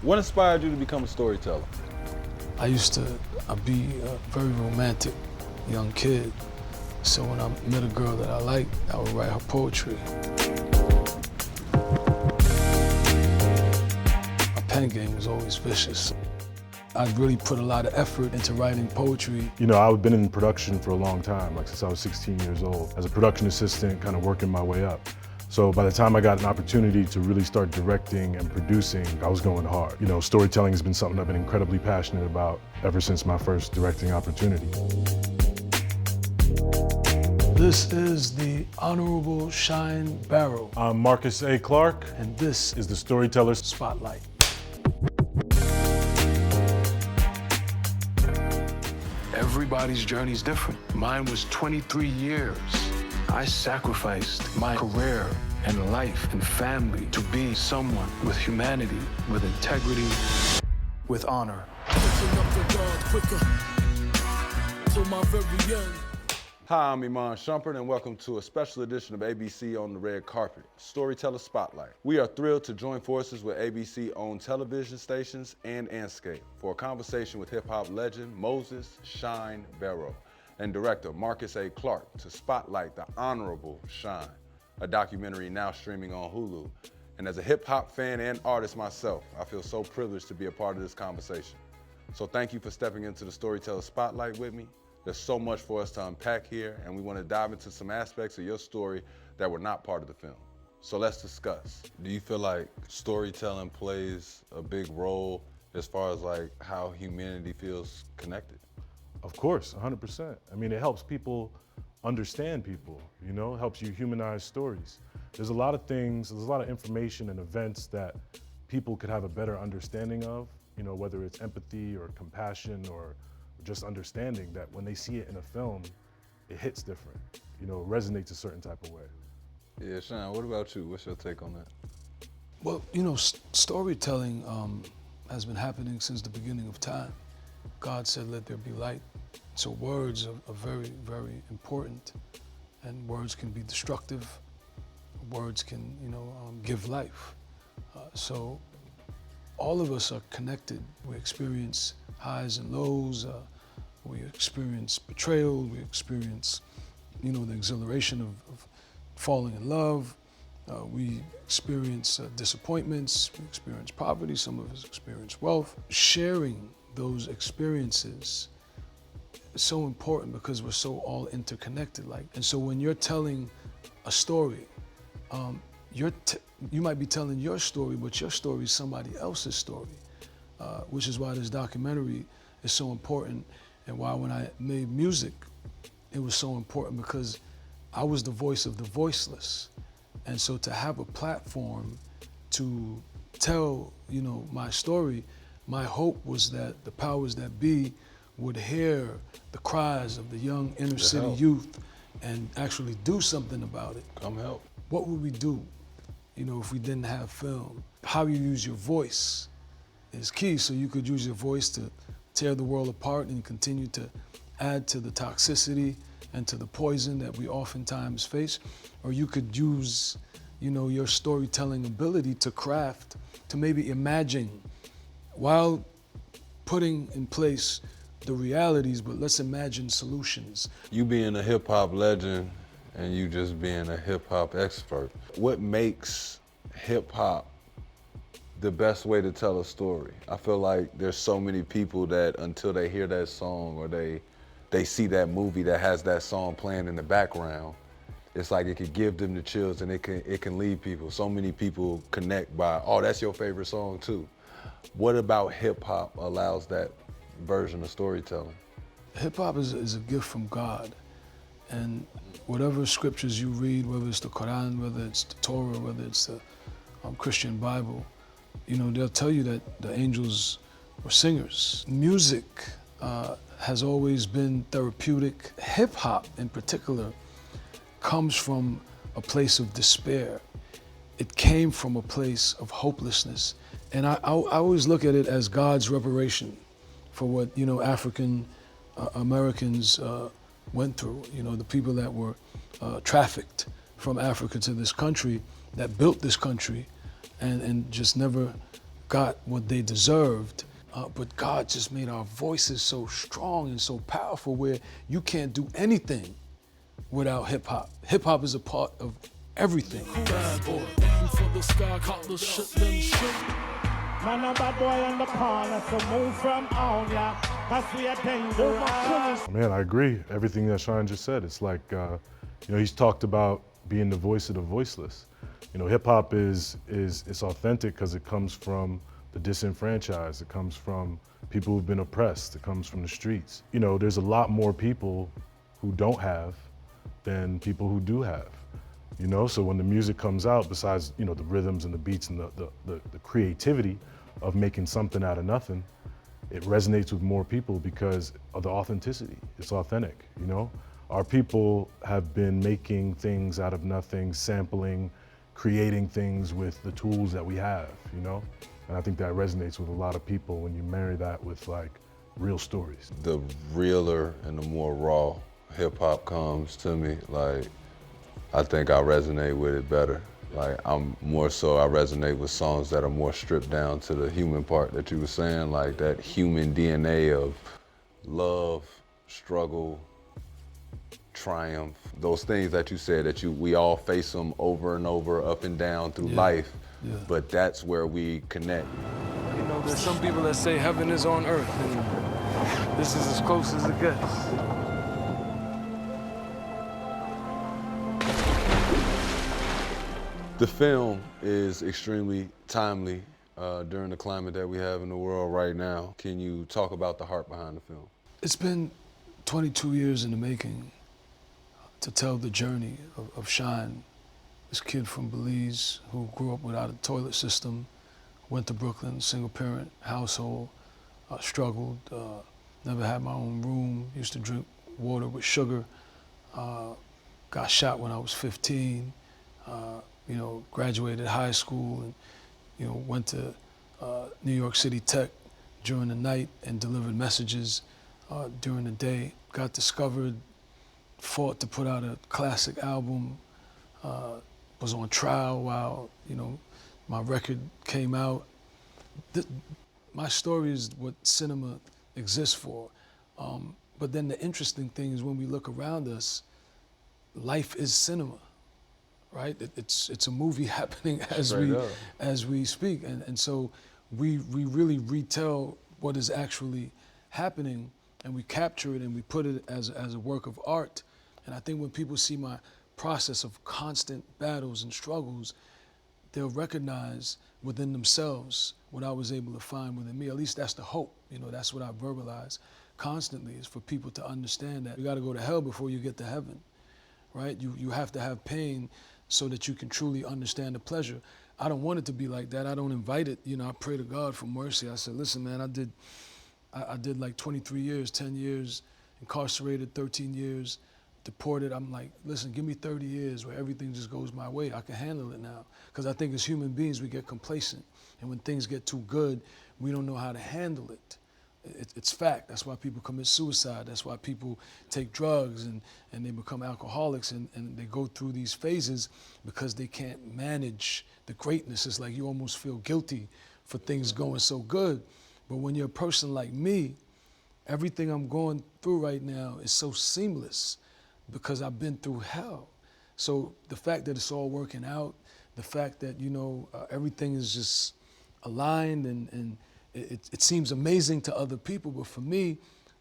What inspired you to become a storyteller? I used to be a very romantic young kid. So when I met a girl that I liked, I would write her poetry. My pen game was always vicious. I really put a lot of effort into writing poetry. You know, I've been in production for a long time, like since I was 16 years old, as a production assistant, kind of working my way up. So by the time I got an opportunity to really start directing and producing, I was going hard. You know, storytelling has been something I've been incredibly passionate about ever since my first directing opportunity. This is the Honorable Shyne Barrow. I'm Marcus A. Clark, And this is the Storytellers Spotlight. Everybody's journey's different. Mine was 23 years. I sacrificed my career and life and family to be someone with humanity, with integrity, with honor. Hi, I'm Iman Shumpert, and welcome to a special edition of ABC on the Red Carpet, Storyteller Spotlight. We are thrilled to join forces with ABC-owned television stations and Andscape for a conversation with hip-hop legend Moses Shyne Barrow and director Marcus A. Clark to spotlight the Honorable Shyne, a documentary now streaming on Hulu. And as a hip-hop fan and artist myself, I feel so privileged to be a part of this conversation. So thank you for stepping into the Storyteller Spotlight with me. There's so much for us to unpack here, and we want to dive into some aspects of your story that were not part of the film. So let's discuss. Do you feel like storytelling plays a big role as far as like how humanity feels connected? Of course, 100%. I mean, it helps people understand people, you know, it helps you humanize stories. There's a lot of things, there's a lot of information and events that people could have a better understanding of, you know, whether it's empathy or compassion or just understanding, that when they see it in a film, it hits different, you know, it resonates a certain type of way. Yeah, Sean, what about you? What's your take on that? Well, you know, storytelling has been happening since the beginning of time. God said, let there be light. So words are very, very important. And words can be destructive. Words can, you know, give life. So all of us are connected. We experience highs and lows. We experience betrayal. We experience, you know, the exhilaration of falling in love. We experience disappointments. We experience poverty. Some of us experience wealth. Sharing those experiences is so important because we're so all interconnected. And so when you're telling a story, you might be telling your story, but your story is somebody else's story, which is why this documentary is so important, and why when I made music, it was so important, because I was the voice of the voiceless. And so to have a platform to tell, you know, my story, my hope was that the powers that be would hear the cries of the young inner city youth and actually do something about it. Come help. What would we do, you know, if we didn't have film? How you use your voice is key. So you could use your voice to tear the world apart and continue to add to the toxicity and to the poison that we oftentimes face. Or you could use, you know, your storytelling ability to craft, to maybe imagine, while putting in place the realities, but let's imagine solutions. You being a hip hop legend and you just being a hip hop expert, what makes hip hop the best way to tell a story? I feel like there's so many people that until they hear that song or they see that movie that has that song playing in the background, it's like it could give them the chills and it can leave people. So many people connect by, oh, that's your favorite song too. What about hip hop allows that version of storytelling? Hip hop is a gift from God. And whatever scriptures you read, whether it's the Quran, whether it's the Torah, whether it's the Christian Bible, you know, they'll tell you that the angels were singers. Music has always been therapeutic. Hip hop in particular comes from a place of despair. It came from a place of hopelessness. And I always look at it as God's reparation for what, you know, African Americans went through. You know, the people that were trafficked from Africa to this country, that built this country, and just never got what they deserved, but God just made our voices so strong and so powerful where you can't do anything without hip hop. Hip hop is a part of everything. Bad boy, aim for the sky, cut the shit, then shoot. Man, a bad boy on the corner, so move from on ya, cause we are dangerous. Man, I agree. Everything that Sean just said. It's like, he's talked about being the voice of the voiceless. Hip hop is it's authentic because it comes from the disenfranchised. It comes from people who've been oppressed. It comes from the streets. There's a lot more people who don't have than people who do have. So when the music comes out, besides the rhythms and the beats and the creativity of making something out of nothing, it resonates with more people because of the authenticity. It's authentic. Our people have been making things out of nothing, sampling, creating things with the tools that we have. And I think that resonates with a lot of people when you marry that with like real stories. The realer and the more raw hip hop comes to me, like, I think I resonate with it better. Like, I resonate with songs that are more stripped down to the human part that you were saying, like that human DNA of love, struggle, triumph, those things that you said that we all face them over and over, up and down through life, but that's where we connect. There's some people that say heaven is on earth, and this is as close as it gets. The film is extremely timely during the climate that we have in the world right now. Can you talk about the heart behind the film? It's been 22 years in the making to tell the journey of Shyne, this kid from Belize who grew up without a toilet system, went to Brooklyn, single parent household, struggled, never had my own room, used to drink water with sugar, got shot when I was 15, graduated high school and, went to New York City Tech during the night and delivered messages during the day. Got discovered, fought to put out a classic album, was on trial while, my record came out. My story is what cinema exists for. But then the interesting thing is when we look around us, life is cinema. Right? It's a movie happening as we speak. And so we really retell what is actually happening, and we capture it and we put it as a work of art. And I think when people see my process of constant battles and struggles, they'll recognize within themselves what I was able to find within me. At least that's the hope. That's what I verbalize constantly, is for people to understand that you gotta go to hell before you get to heaven, right? You have to have pain so that you can truly understand the pleasure. I don't want it to be like that. I don't invite it. I pray to God for mercy. I said, listen, man, I did like 23 years, 10 years, incarcerated, 13 years, deported. I'm like, listen, give me 30 years where everything just goes my way. I can handle it now. Because I think as human beings, we get complacent. And when things get too good, we don't know how to handle it. It's fact. That's why people commit suicide. That's why people take drugs and they become alcoholics and they go through these phases because they can't manage the greatness. It's like you almost feel guilty for things going so good. But when you're a person like me, everything I'm going through right now is so seamless because I've been through hell. So the fact that it's all working out, the fact that, everything is just aligned and it seems amazing to other people, but for me,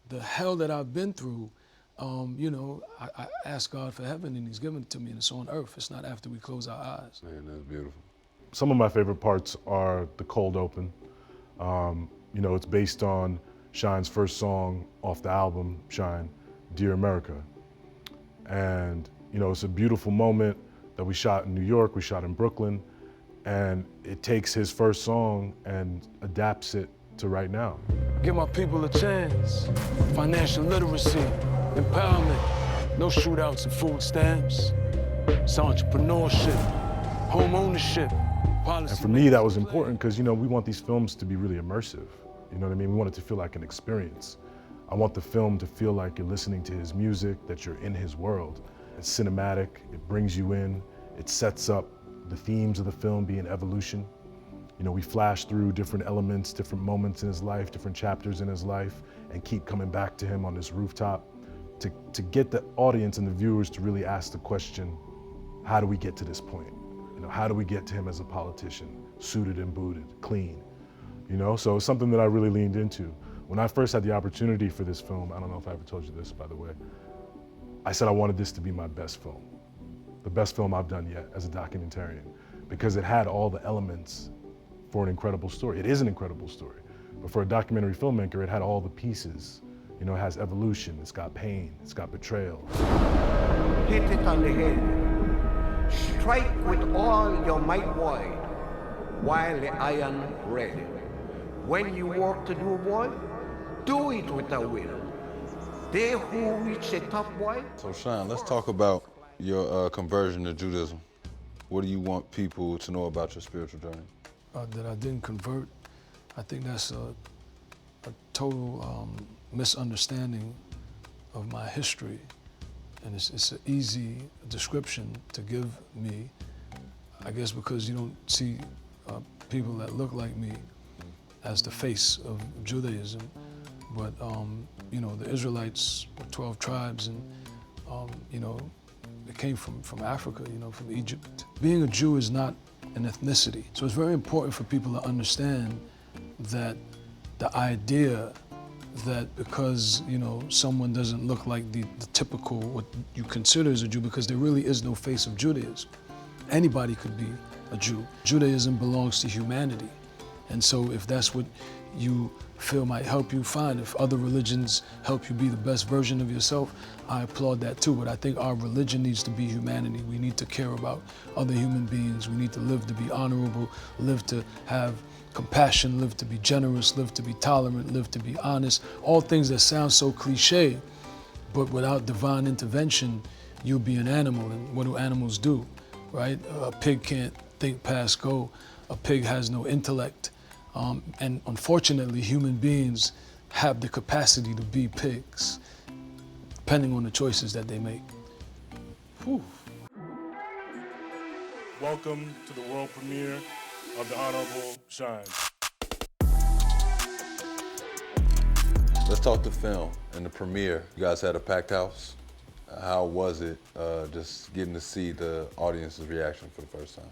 the hell that I've been through, I ask God for heaven and He's given it to me, and it's on earth. It's not after we close our eyes. Man, that's beautiful. Some of my favorite parts are the cold open. It's based on Shyne's first song off the album, Shyne, Dear America. And, it's a beautiful moment that we shot in New York, we shot in Brooklyn, and it takes his first song and adapts it to right now. Give my people a chance. Financial literacy, empowerment, no shootouts and food stamps. It's entrepreneurship, home ownership, policy. And for me, that was important because, we want these films to be really immersive. You know what I mean? We want it to feel like an experience. I want the film to feel like you're listening to his music, that you're in his world. It's cinematic, it brings you in, it sets up the themes of the film being evolution, You know, we flash through different elements, different moments in his life, different chapters in his life, and keep coming back to him on this rooftop to get the audience and the viewers to really ask the question, how do we get to this point? You know, how do we get to him as a politician, suited and booted, clean? You know, so it's something that I really leaned into. When I first had the opportunity for this film, I don't know if I ever told you this, by the way, I said I wanted this to be my best film, the best film I've done yet as a documentarian, because it had all the elements for an incredible story. It is an incredible story, but for a documentary filmmaker, it had all the pieces. You know, it has evolution, it's got pain, it's got betrayal. Hit it on the head. Strike with all your might, boy, while the iron red. When you work to do, boy, do it with a will. They who reach the top, boy. So Shyne, let's talk about your conversion to Judaism. What do you want people to know about your spiritual journey? That I didn't convert. I think that's a total misunderstanding of my history. And it's an easy description to give me, I guess because you don't see people that look like me as the face of Judaism. But, you know, the Israelites were 12 tribes and, you know, it came from Africa, you know, from Egypt. Being a Jew is not an ethnicity. So it's very important for people to understand that the idea that because, you know, someone doesn't look like the typical, what you consider as a Jew, because there really is no face of Judaism. Anybody could be a Jew. Judaism belongs to humanity. And so if that's what you feel might help you, fine. If other religions help you be the best version of yourself, I applaud that too. But I think our religion needs to be humanity. We need to care about other human beings. We need to live to be honorable, live to have compassion, live to be generous, live to be tolerant, live to be honest. All things that sound so cliche, but without divine intervention, you'll be an animal. And what do animals do, right? A pig can't think past go. A pig has no intellect. And unfortunately, human beings have the capacity to be pigs, depending on the choices that they make. Whew. Welcome to the world premiere of the Honorable Shyne. Let's talk the film and the premiere. You guys had a packed house. How was it just getting to see the audience's reaction for the first time?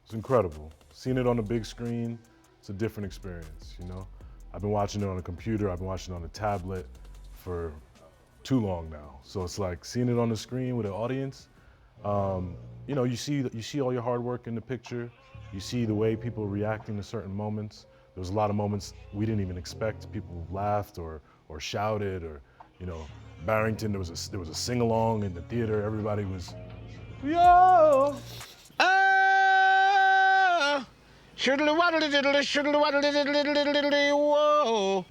It's incredible. Seeing it on the big screen, it's a different experience, you know? I've been watching it on a computer, I've been watching it on a tablet for too long now. So it's like seeing it on the screen with an audience, you know, you see all your hard work in the picture, you see the way people are reacting to certain moments. There was a lot of moments we didn't even expect. People laughed or shouted, or, you know, Barrington, there was a sing-along in the theater, everybody was, yo! Whoa.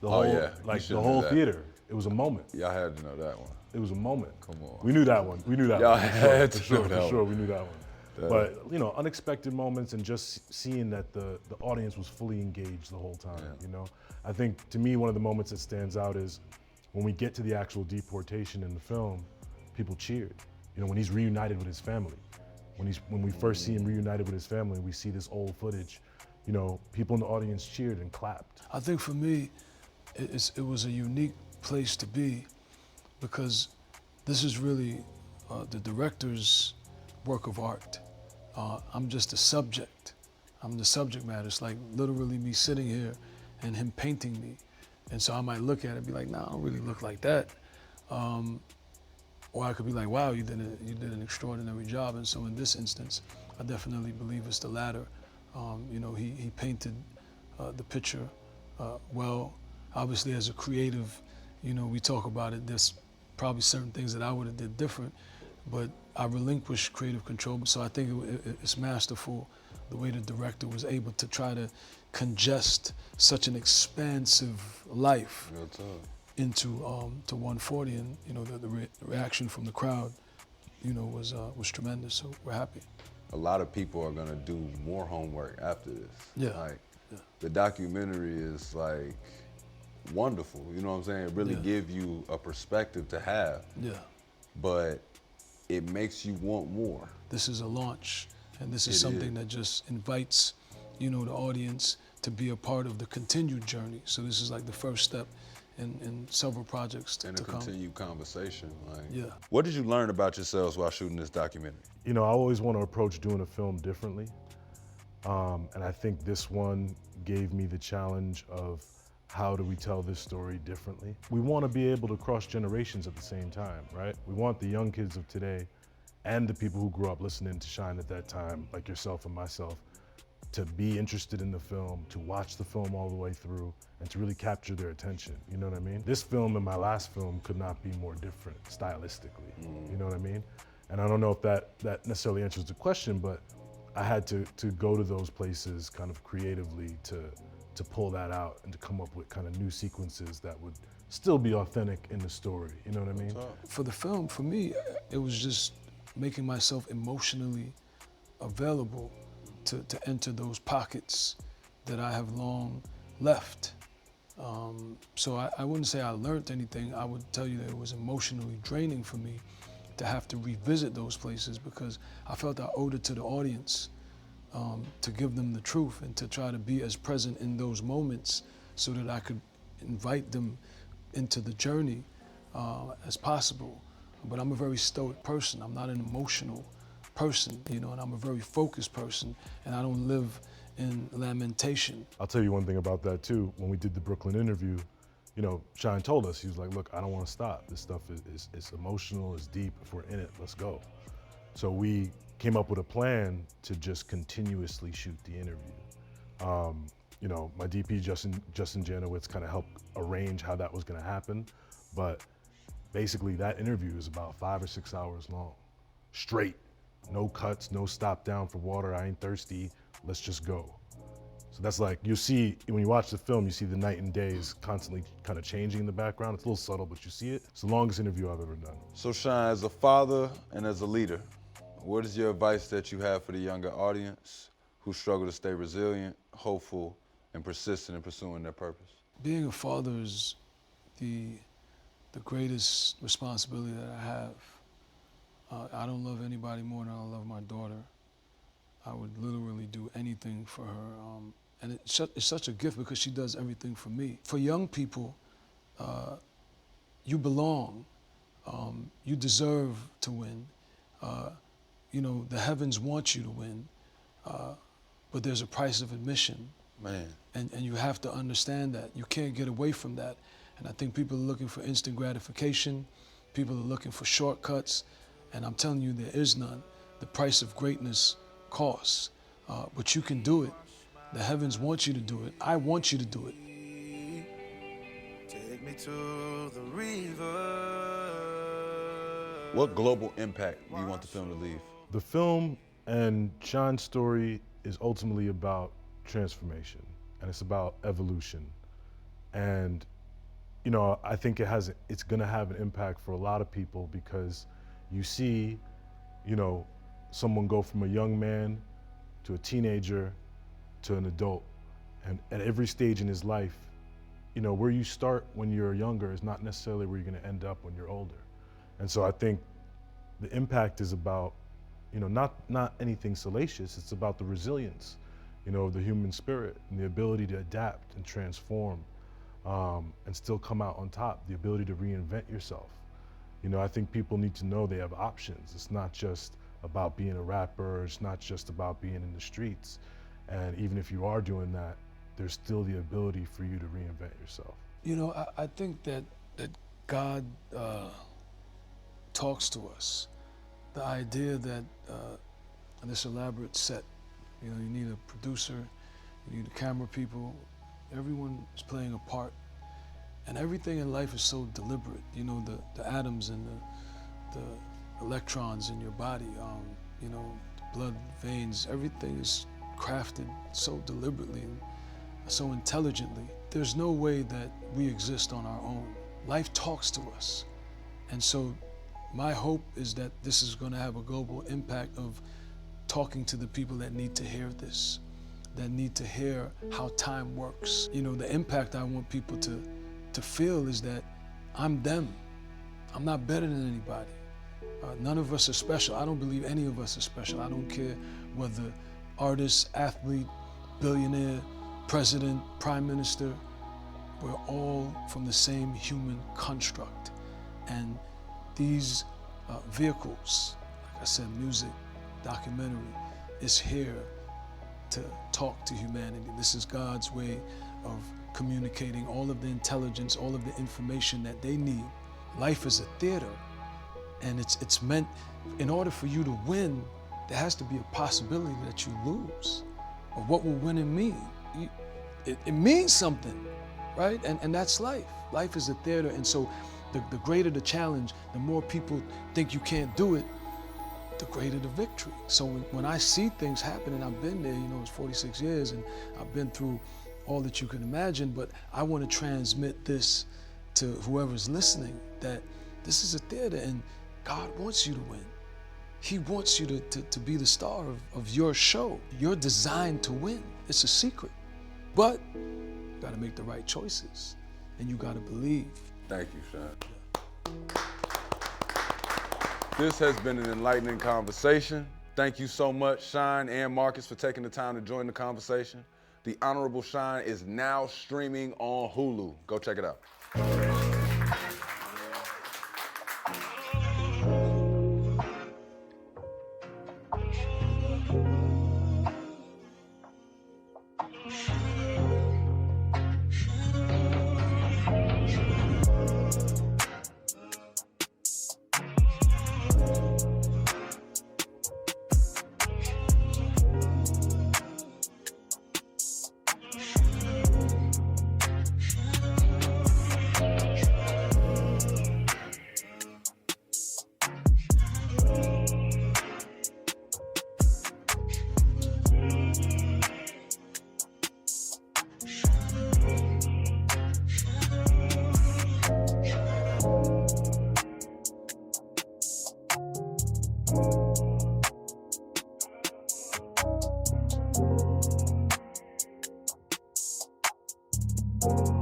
Like the whole theater. It was a moment. Y'all had to know that one. It was a moment. Come on. We knew that one. We knew that Y'all one. had to know For that sure, one. we knew that one. But, you know, unexpected moments and just seeing that the audience was fully engaged the whole time, you know? I think, to me, one of the moments that stands out is when we get to the actual deportation in the film, people cheered. You know, when he's reunited with his family. When we first see him reunited with his family, we see this old footage, you know, people in the audience cheered and clapped. I think for me, it was a unique place to be because this is really the director's work of art. I'm just a subject. I'm the subject matter. It's like literally me sitting here and him painting me. And so I might look at it and be like, nah, I don't really look like that. Or I could be like, wow, you did an extraordinary job. And so in this instance, I definitely believe it's the latter. You know, he painted the picture well. Obviously, as a creative, you know, we talk about it. There's probably certain things that I would have did different, but I relinquished creative control. So I think it's masterful the way the director was able to try to congest such an expansive life into to 140, and you know the reaction from the crowd, you know, was tremendous. So we're happy. A lot of people are gonna do more homework after this. Yeah. Like, the documentary is like wonderful. You know what I'm saying? It really give you a perspective to have. Yeah. But it makes you want more. This is a launch, and this is something that just invites the audience to be a part of the continued journey. So this is like the first step in several projects to And a come. continued conversation. Like, Yeah. what did you learn about yourselves while shooting this documentary? I always want to approach doing a film differently. And I think this one gave me the challenge of how do we tell this story differently? We want to be able to cross generations at the same time, right? We want the young kids of today and the people who grew up listening to Shyne at that time, like yourself and myself, to be interested in the film, to watch the film all the way through, and to really capture their attention, you know what I mean? This film and my last film could not be more different stylistically, you know what I mean? And I don't know if that necessarily answers the question, but I had to go to those places kind of creatively to pull that out and to come up with kind of new sequences that would still be authentic in the story, you know what I mean? For the film, for me, it was just making myself emotionally available to enter those pockets that I have long left. So I wouldn't say I learned anything. I would tell you that it was emotionally draining for me to have to revisit those places, because I felt I owed it to the audience to give them the truth and to try to be as present in those moments so that I could invite them into the journey as possible. But I'm a very stoic person. I'm not an emotional person, and I'm a very focused person, and I don't live in lamentation. I'll tell you one thing about that too. When we did the Brooklyn interview, Shyne told us, he was like, look, I don't want to stop. This stuff is emotional, it's deep. If we're in it, let's go. So we came up with a plan to just continuously shoot the interview. My DP, Justin Janowitz, kind of helped arrange how that was going to happen. But basically that interview is about 5 or 6 hours long, straight. No cuts, no stop down for water, I ain't thirsty, let's just go. So that's like, you see, when you watch the film, you see the night and day is constantly kind of changing in the background. It's a little subtle, but you see it. It's the longest interview I've ever done. So Shyne, as a father and as a leader, what is your advice that you have for the younger audience who struggle to stay resilient, hopeful, and persistent in pursuing their purpose? Being a father is the greatest responsibility that I have. I don't love anybody more than I love my daughter. I would literally do anything for her. And it's such a gift because she does everything for me. For young people, you belong. You deserve to win. The heavens want you to win, but there's a price of admission. Man. And you have to understand that. You can't get away from that. And I think people are looking for instant gratification. People are looking for shortcuts. And I'm telling you, there is none. The price of greatness costs, but you can do it. The heavens want you to do it. I want you to do it. Take me to the river. What global impact do you want the film to leave? The film and Shyne's story is ultimately about transformation, and it's about evolution. And I think it's gonna have an impact for a lot of people, because you see, someone go from a young man to a teenager to an adult. And at every stage in his life, where you start when you're younger is not necessarily where you're gonna end up when you're older. And so I think the impact is about, not anything salacious, it's about the resilience, of the human spirit and the ability to adapt and transform and still come out on top, the ability to reinvent yourself. I think people need to know they have options. It's not just about being a rapper, it's not just about being in the streets. And even if you are doing that, there's still the ability for you to reinvent yourself. I think that God talks to us. The idea that this elaborate set, you need a producer, you need the camera people, everyone is playing a part. And everything in life is so deliberate. The atoms and the electrons in your body, the blood veins, everything is crafted so deliberately and so intelligently. There's no way that we exist on our own. Life talks to us. And so my hope is that this is going to have a global impact of talking to the people that need to hear this, that need to hear how time works. The impact I want people to feel is that I'm them. I'm not better than anybody. None of us are special. I don't believe any of us are special. I don't care whether artist, athlete, billionaire, president, prime minister, we're all from the same human construct. And these vehicles, like I said, music, documentary, is here to talk to humanity. This is God's way of communicating all of the intelligence, all of the information that they need. Life is a theater, and it's meant, in order for you to win, there has to be a possibility that you lose. Or what will winning mean? It means something, right? And that's life. Life is a theater, and so the greater the challenge, the more people think you can't do it, the greater the victory. So when I see things happen, and I've been there, you know, it's 46 years, and I've been through all that you can imagine, but I want to transmit this to whoever's listening, that this is a theater, and God wants you to win. He wants you to be the star of your show. You're designed to win. It's a secret. But you got to make the right choices, and you got to believe. Thank you, Sean. This has been an enlightening conversation. Thank you so much, Shyne and Marcus, for taking the time to join the conversation. The Honorable Shyne is now streaming on Hulu. Go check it out. you.